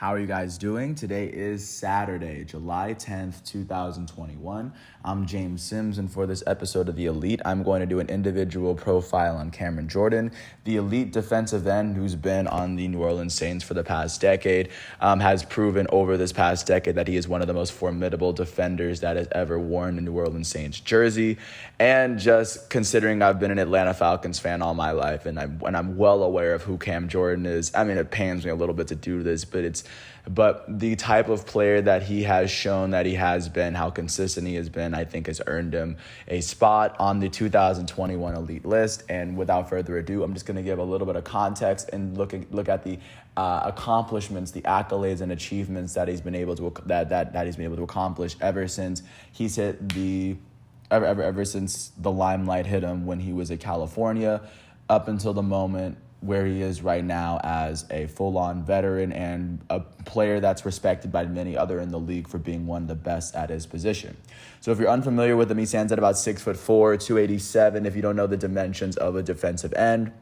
How are you guys doing? Today is Saturday, July 10th, 2021. I'm James Sims, and for this episode of The Elite, I'm going to do an individual profile on Cameron Jordan, the elite defensive end who's been on the New Orleans Saints for the past decade, has proven over this past decade that he is one of the most formidable defenders that has ever worn a New Orleans Saints jersey. And just considering I've been an Atlanta Falcons fan all my life, and I'm well aware of who Cam Jordan is. I mean, it pains me a little bit to do this, but the type of player that he has shown that he has been, how consistent he has been, I think has earned him a spot on the 2021 elite list. And without further ado, I'm just going to give a little bit of context and look at the accomplishments, the accolades and achievements that he's been able to that he's been able to accomplish ever since he's hit ever since the limelight hit him when he was at California, up until the moment where he is right now as a full-on veteran and a player that's respected by many other in the league for being one of the best at his position. So if you're unfamiliar with him, he stands at about 6'4", 287. If you don't know the dimensions of a defensive end,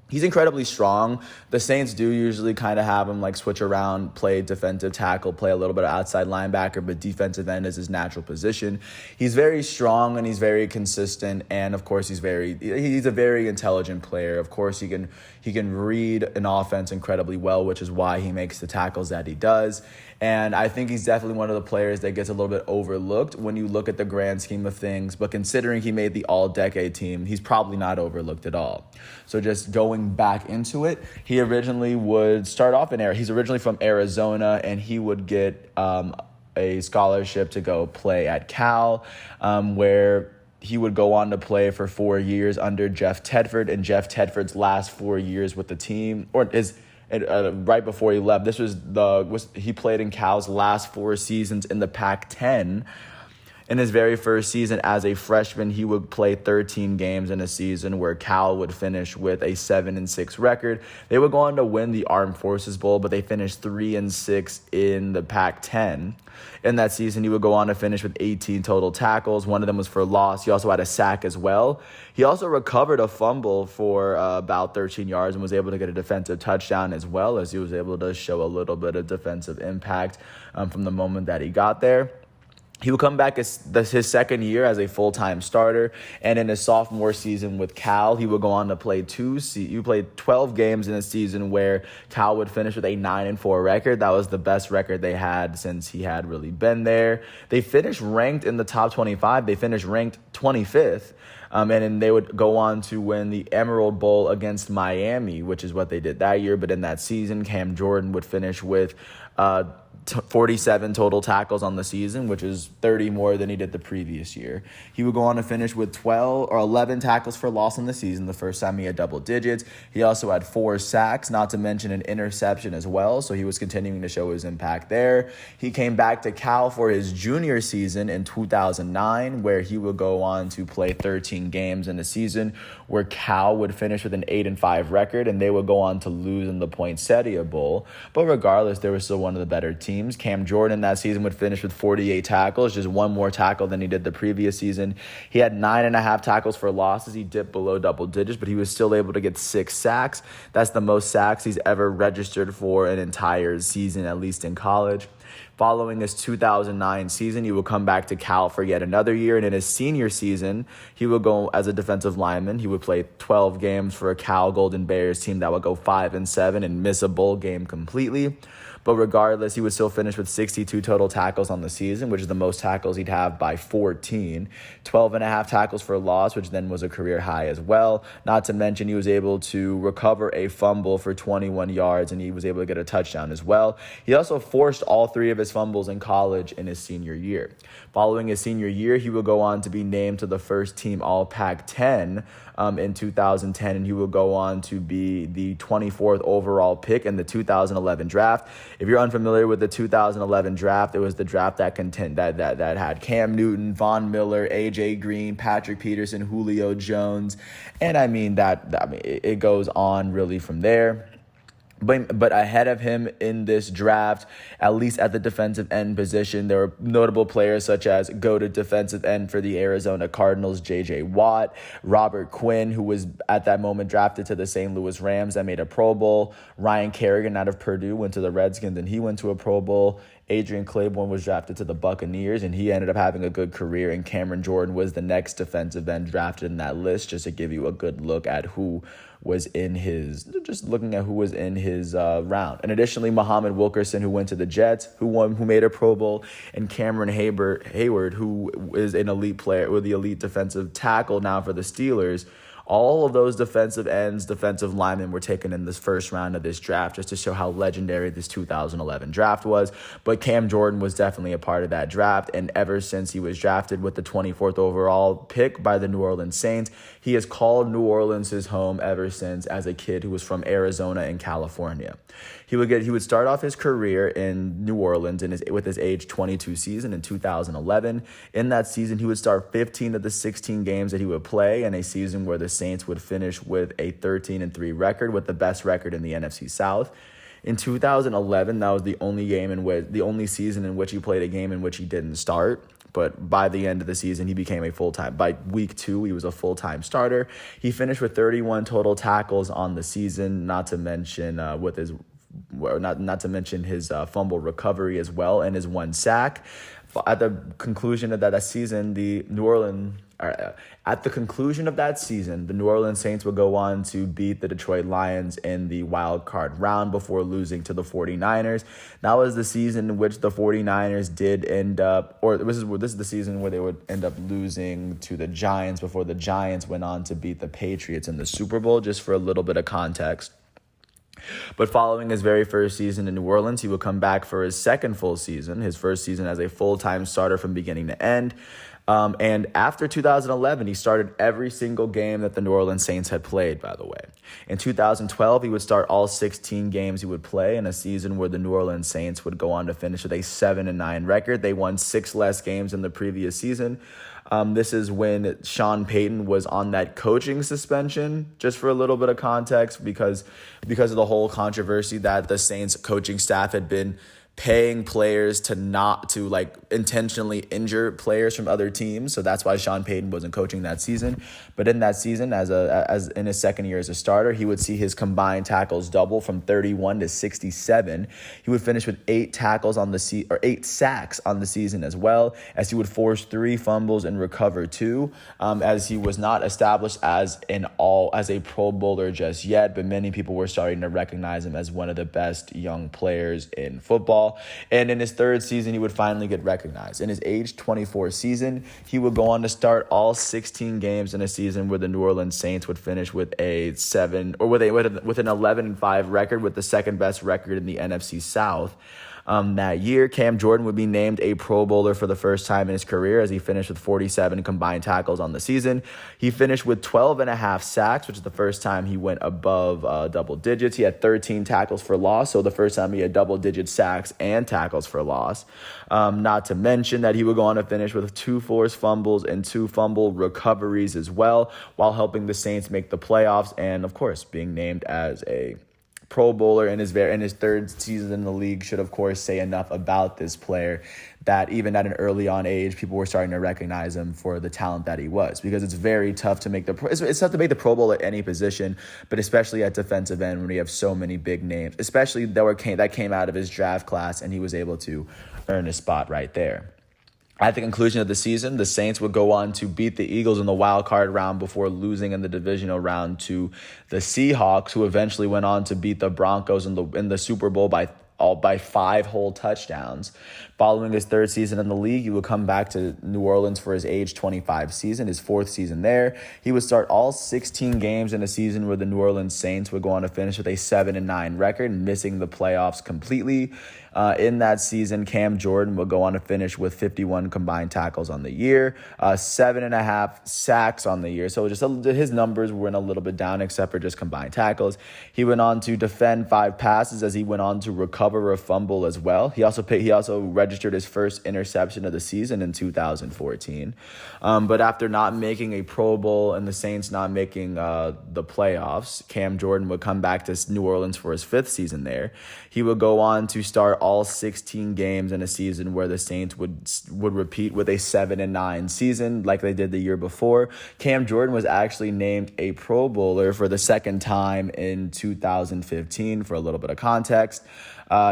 he's incredibly strong. The Saints do usually kind of have him like switch around, play defensive tackle, play a little bit of outside linebacker, but defensive end is his natural position. He's very strong and he's very consistent, and of course he's a very intelligent player. Of course he can read an offense incredibly well, which is why he makes the tackles that he does. And I think he's definitely one of the players that gets a little bit overlooked when you look at the grand scheme of things. But considering he made the all-decade team, he's probably not overlooked at all. So just going back into it, he originally would start off he's originally from Arizona, and he would get a scholarship to go play at Cal, where he would go on to play for 4 years under Jeff Tedford. And Jeff Tedford's last 4 years with the team, right before he left, he played in Cal's last 4 seasons in the Pac-10. In his very first season as a freshman, he would play 13 games in a season where Cal would finish with a 7-6 record. They would go on to win the Armed Forces Bowl, but they finished 3-6 in the Pac-10. In that season, he would go on to finish with 18 total tackles. One of them was for loss. He also had a sack as well. He also recovered a fumble for about 13 yards and was able to get a defensive touchdown, as well as he was able to show a little bit of defensive impact from the moment that he got there. He would come back his second year as a full-time starter, and in his sophomore season with Cal, he would go on to play 12 games in a season where Cal would finish with a 9-4 record. That was the best record they had since he had really been there. They finished ranked in the top 25. They finished ranked 25th. And then they would go on to win the Emerald Bowl against Miami, which is what they did that year. But in that season, Cam Jordan would finish with 47 total tackles on the season, which is 30 more than he did the previous year. He would go on to finish with 11 tackles for loss in the season, the first time he had double digits. He also had 4 sacks, not to mention an interception as well, so he was continuing to show his impact there. He came back to Cal for his junior season in 2009, where he would go on to play 13 games in a season where Cal would finish with an 8-5 record, and they would go on to lose in the Poinsettia Bowl. But regardless, they were still one of the better teams. Cam Jordan that season would finish with 48 tackles, just one more tackle than he did the previous season. He had 9.5 tackles for losses. He dipped below double digits, but he was still able to get 6 sacks. That's the most sacks he's ever registered for an entire season, at least in college. Following his 2009 season, he would come back to Cal for yet another year, and in his senior season, he would go as a defensive lineman. He would play 12 games for a Cal Golden Bears team that would go 5-7 and miss a bowl game completely. But regardless, he would still finish with 62 total tackles on the season, which is the most tackles he'd have by 14. 12.5 tackles for loss, which then was a career high as well. Not to mention he was able to recover a fumble for 21 yards, and he was able to get a touchdown as well. He also forced all 3 of his fumbles in college in his senior year. Following his senior year, he would go on to be named to the first team All-Pac-10 in 2010, and he will go on to be the 24th overall pick in the 2011 draft. If you're unfamiliar with the 2011 draft, it was the draft that had Cam Newton, Von Miller, AJ Green, Patrick Peterson, Julio Jones, and it goes on really from there. But ahead of him in this draft, at least at the defensive end position, there were notable players such as go-to defensive end for the Arizona Cardinals, J.J. Watt, Robert Quinn, who was at that moment drafted to the St. Louis Rams that made a Pro Bowl. Ryan Kerrigan out of Purdue went to the Redskins and he went to a Pro Bowl. Adrian Claiborne was drafted to the Buccaneers, and he ended up having a good career. And Cameron Jordan was the next defensive end drafted in that list, just to give you a good look at who was in his, just looking at who was in his round. And additionally, Muhammad Wilkerson, who went to the Jets, who made a Pro Bowl, and Cameron Hayward, who is an elite player, with the elite defensive tackle now for the Steelers. All of those defensive ends, defensive linemen were taken in this first round of this draft, just to show how legendary this 2011 draft was. But Cam Jordan was definitely a part of that draft. And ever since he was drafted with the 24th overall pick by the New Orleans Saints, he has called New Orleans his home ever since, as a kid who was from Arizona and California. He would start off his career in New Orleans with his age 22 season in 2011. In that season, he would start 15 of the 16 games that he would play in a season where the Saints would finish with a 13-3 record, with the best record in the NFC South. In 2011, that was the only season in which he played a game in which he didn't start. But by the end of the season, he became a full-time. By week 2, he was a full-time starter. He finished with 31 total tackles on the season, not to mention his fumble recovery as well, and his 1 sack. At the conclusion of that season, the New Orleans Saints would go on to beat the Detroit Lions in the wild card round before losing to the 49ers. That was the season in which the 49ers did end up, or this is the season where they would end up losing to the Giants before the Giants went on to beat the Patriots in the Super Bowl, just for a little bit of context. But following his very first season in New Orleans, he would come back for his second full season, his first season as a full-time starter from beginning to end. And after 2011, he started every single game that the New Orleans Saints had played, by the way. In 2012, he would start all 16 games he would play in a season where the New Orleans Saints would go on to finish with a 7-9 record. They won 6 less games than the previous season. This is when Sean Payton was on that coaching suspension, just for a little bit of context, because of the whole controversy that the Saints coaching staff had been paying players to intentionally injure players from other teams. So that's why Sean Payton wasn't coaching that season. But in that season, as in his second year as a starter, he would see his combined tackles double from 31 to 67. He would finish with 8 sacks on the season, as well as he would force 3 fumbles and recover 2, as he was not established as a Pro Bowler just yet, but many people were starting to recognize him as one of the best young players in football. And in his third season, he would finally get recognized. In his age 24 season, he would go on to start all 16 games in a season where the New Orleans Saints would finish with an 11-5 record, with the second best record in the NFC South. That year, Cam Jordan would be named a Pro Bowler for the first time in his career, as he finished with 47 combined tackles on the season. He finished with 12.5 sacks, which is the first time he went above double digits. He had 13 tackles for loss, so the first time he had double-digit sacks and tackles for loss. Not to mention that he would go on to finish with 2 forced fumbles and 2 fumble recoveries as well, while helping the Saints make the playoffs, and of course being named as a Pro Bowler in his third season in the league should, of course, say enough about this player, that even at an early on age, people were starting to recognize him for the talent that he was. Because it's very tough to make it's tough to make the Pro Bowl at any position, but especially at defensive end when we have so many big names, especially that came out of his draft class, and he was able to earn a spot right there. At the conclusion of the season, the Saints would go on to beat the Eagles in the wild card round before losing in the divisional round to the Seahawks, who eventually went on to beat the Broncos in the Super Bowl by 5 whole touchdowns. Following his third season in the league, he would come back to New Orleans for his age 25 season, his 4th season there. He would start all 16 games in a season where the New Orleans Saints would go on to finish with a 7-9 record, missing the playoffs completely. In that season, Cam Jordan would go on to finish with 51 combined tackles on the year, 7.5 sacks on the year. So just his numbers went a little bit down, except for just combined tackles. He went on to defend 5 passes, as he went on to recover recover a fumble as well. He also registered his first interception of the season in 2014. But after not making a Pro Bowl and the Saints not making the playoffs, Cam Jordan would come back to New Orleans for his 5th season there. He would go on to start all 16 games in a season where the Saints would repeat with a 7-9 season like they did the year before. Cam Jordan was actually named a Pro Bowler for the second time in 2015. For a little bit of context,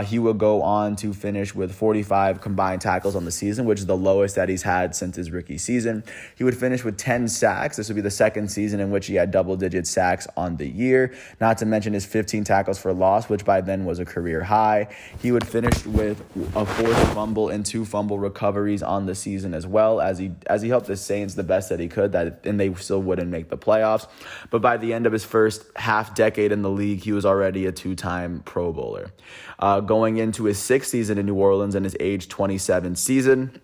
he will go on to finish with 45 combined tackles on the season, which is the lowest that he's had since his rookie season. He would finish with 10 sacks. This would be the second season in which he had double-digit sacks on the year, not to mention his 15 tackles for loss, which by then was a career high. He would finish with a 4th fumble and 2 fumble recoveries on the season as well, as he helped the Saints the best that he could, and they still wouldn't make the playoffs. But by the end of his first half decade in the league, he was already a 2-time Pro Bowler. Going into his 6th season in New Orleans and his age 27 season,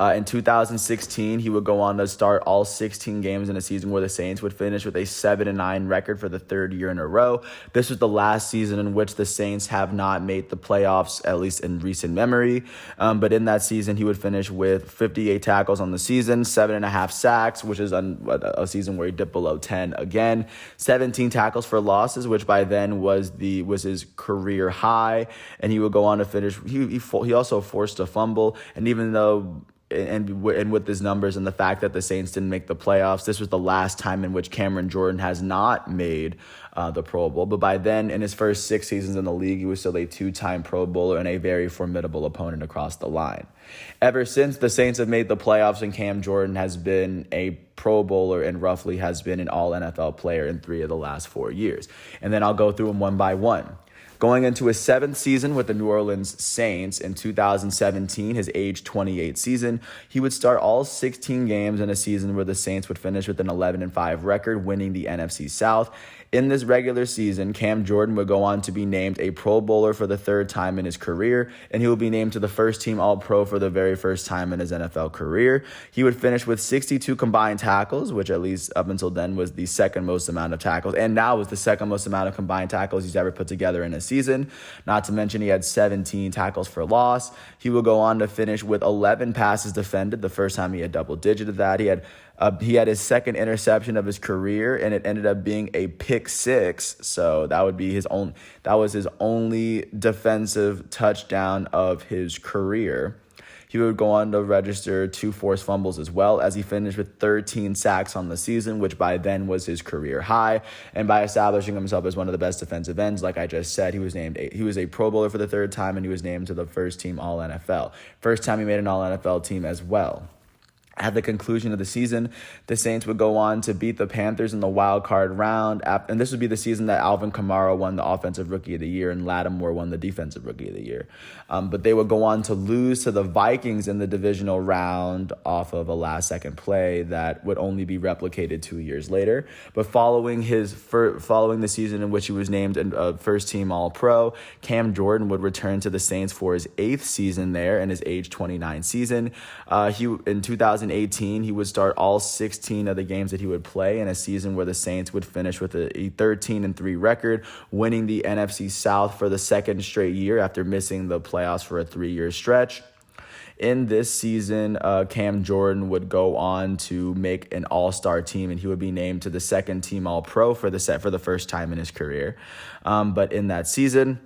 in 2016, he would go on to start all 16 games in a season where the Saints would finish with a 7-9 record for the 3rd year in a row. This was the last season in which the Saints have not made the playoffs, at least in recent memory. But in that season, he would finish with 58 tackles on the season, 7.5 sacks, which is a season where he dipped below 10 again, 17 tackles for losses, which by then was his career high. And he would go on to finish. He also forced a fumble, and even though. And with his numbers and the fact that the Saints didn't make the playoffs, this was the last time in which Cameron Jordan has not made the Pro Bowl. But by then, in his first 6 seasons in the league, he was still a 2-time Pro Bowler and a very formidable opponent across the line. Ever since, the Saints have made the playoffs, and Cam Jordan has been a Pro Bowler and roughly has been an All-NFL player in 3 of the last 4 years. And then I'll go through them one by one. Going into his 7th season with the New Orleans Saints in 2017, his age 28 season, he would start all 16 games in a season where the Saints would finish with an 11-5 record, winning the NFC South. In this regular season, Cam Jordan would go on to be named a Pro Bowler for the 3rd time in his career, and he will be named to the first team All-Pro for the very first time in his NFL career. He would finish with 62 combined tackles, which at least up until then was the second most amount of tackles, and now is the second most amount of combined tackles he's ever put together in a season. Not to mention he had 17 tackles for loss. He will go on to finish with 11 passes defended, the first time he had double-digit of that. He had his second interception of his career, and it ended up being a pick 6. So that was his only defensive touchdown of his career. He would go on to register 2 forced fumbles as well, as he finished with 13 sacks on the season, which by then was his career high. And by establishing himself as one of the best defensive ends, like I just said, he was a Pro Bowler for the 3rd time, and he was named to the first team All-NFL. First time he made an All-NFL team as well. At the conclusion of the season, the Saints would go on to beat the Panthers in the wild card round. And this would be the season that Alvin Kamara won the Offensive Rookie of the Year and Lattimore won the Defensive Rookie of the Year. But they would go on to lose to the Vikings in the divisional round off of a last-second play that would only be replicated 2 years later. But following the season in which he was named a first-team All-Pro, Cam Jordan would return to the Saints for his 8th season there in his age 29 season. In 2018, he would start all 16 of the games that he would play in a season where the Saints would finish with a 13-3 record, winning the NFC South for the 2nd straight year after missing the playoffs for a 3-year stretch. In this season, Cam Jordan would go on to make an all-star team, and he would be named to the 2nd team All-Pro for the first time in his career. But in that season,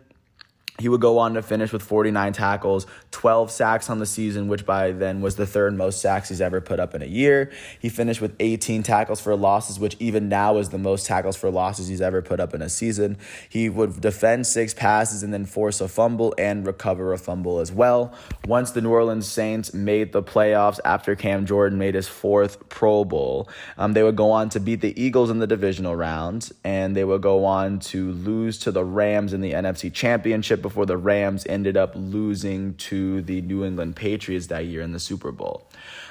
he would go on to finish with 49 tackles, 12 sacks on the season, which by then was the 3rd most sacks he's ever put up in a year. He finished with 18 tackles for losses, which even now is the most tackles for losses he's ever put up in a season. He would defend 6 passes and then force a fumble and recover a fumble as well. Once the New Orleans Saints made the playoffs after Cam Jordan made his 4th Pro Bowl, they would go on to beat the Eagles in the divisional round, and they would go on to lose to the Rams in the NFC Championship before the Rams ended up losing to the New England Patriots that year in the Super Bowl.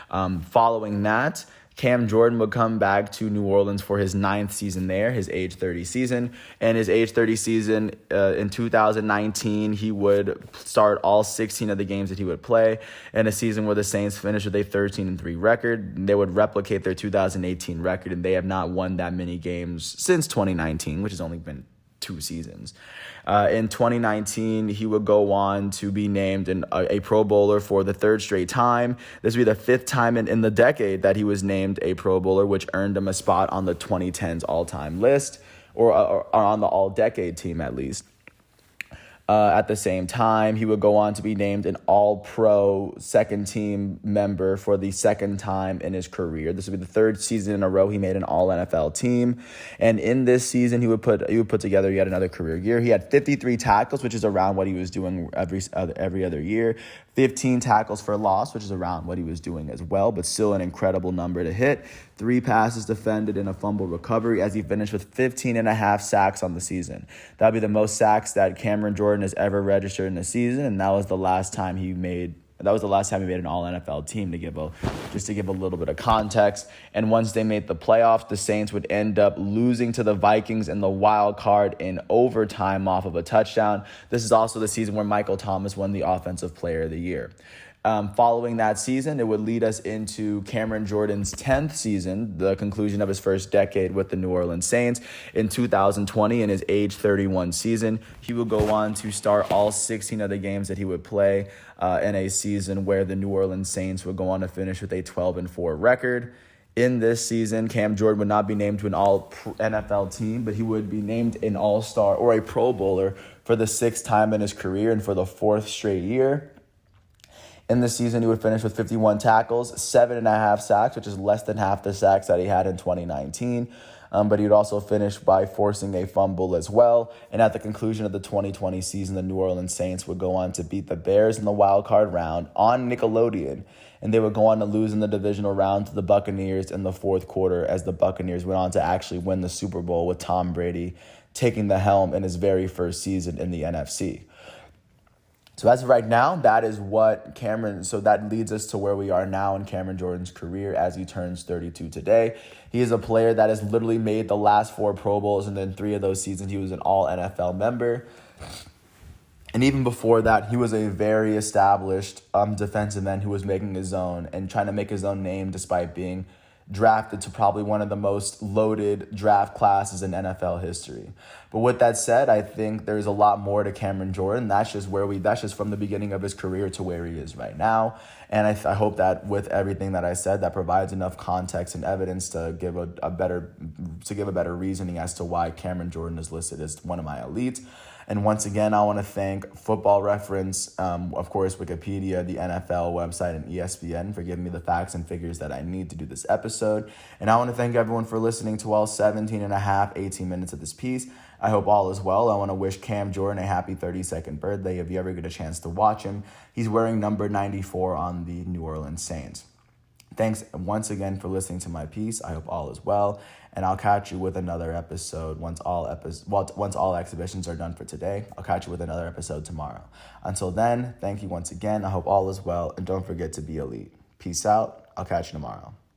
Following that, Cam Jordan would come back to New Orleans for his 9th season there, his age 30 season. And his age 30 season in 2019, he would start all 16 of the games that he would play in a season where the Saints finished with a 13-3 record. They would replicate their 2018 record, and they have not won that many games since 2019, which has only been 2 seasons. In 2019, he would go on to be named a Pro Bowler for the 3rd straight time. This would be the 5th time in the decade that he was named a Pro Bowler, which earned him a spot on the 2010s all-time list, or on the all-decade team at least. At the same time, he would go on to be named an All-Pro second-team member for the 2nd time in his career. This would be the 3rd season in a row he made an All-NFL team. And in this season, he would put together yet another career year. He had 53 tackles, which is around what he was doing every other year. 15 tackles for loss, which is around what he was doing as well, but still an incredible number to hit. 3 passes defended and a fumble recovery, as he finished with 15 and a half sacks on the season. That would be the most sacks that Cameron Jordan has ever registered in a season, and that was the last time he made an All-NFL team, to give a little bit of context. And once they made the playoffs, the Saints would end up losing to the Vikings in the wild card in overtime off of a touchdown. This is also the season where Michael Thomas won the Offensive Player of the Year. Following that season, it would lead us into Cameron Jordan's 10th season, the conclusion of his first decade with the New Orleans Saints. In 2020, in his age 31 season, he would go on to start all 16 of the games that he would play in a season where the New Orleans Saints would go on to finish with a 12-4 record. In this season, Cam Jordan would not be named to an All-NFL team, but he would be named an All-Star or a Pro Bowler for the 6th time in his career and for the 4th straight year. In this season, he would finish with 51 tackles, 7.5 sacks, which is less than half the sacks that he had in 2019. But he would also finish by forcing a fumble as well. And at the conclusion of the 2020 season, the New Orleans Saints would go on to beat the Bears in the wild card round on Nickelodeon. And they would go on to lose in the divisional round to the Buccaneers in the 4th quarter, as the Buccaneers went on to actually win the Super Bowl with Tom Brady taking the helm in his very first season in the NFC. So as of right now, that leads us to where we are now in Cameron Jordan's career as he turns 32 today. He is a player that has literally made the last 4 Pro Bowls, and then 3 of those seasons he was an All-NFL member. And even before that, he was a very established defensive end who was making his own and trying to make his own name despite being drafted to probably one of the most loaded draft classes in NFL history. But with that said, I think there's a lot more to Cameron Jordan. That's just from the beginning of his career to where he is right now. And I hope that with everything that I said, that provides enough context and evidence to give a better reasoning as to why Cameron Jordan is listed as one of my elites. And once again, I want to thank Football Reference, of course, Wikipedia, the NFL website, and ESPN for giving me the facts and figures that I need to do this episode. And I want to thank everyone for listening to all 18 minutes of this piece. I hope all is well. I want to wish Cam Jordan a happy 32nd birthday if you ever get a chance to watch him. He's wearing number 94 on the New Orleans Saints. Thanks once again for listening to my piece. I hope all is well, and I'll catch you with another episode once all exhibitions are done for today. I'll catch you with another episode tomorrow. Until then, thank you once again. I hope all is well, and don't forget to be elite. Peace out. I'll catch you tomorrow.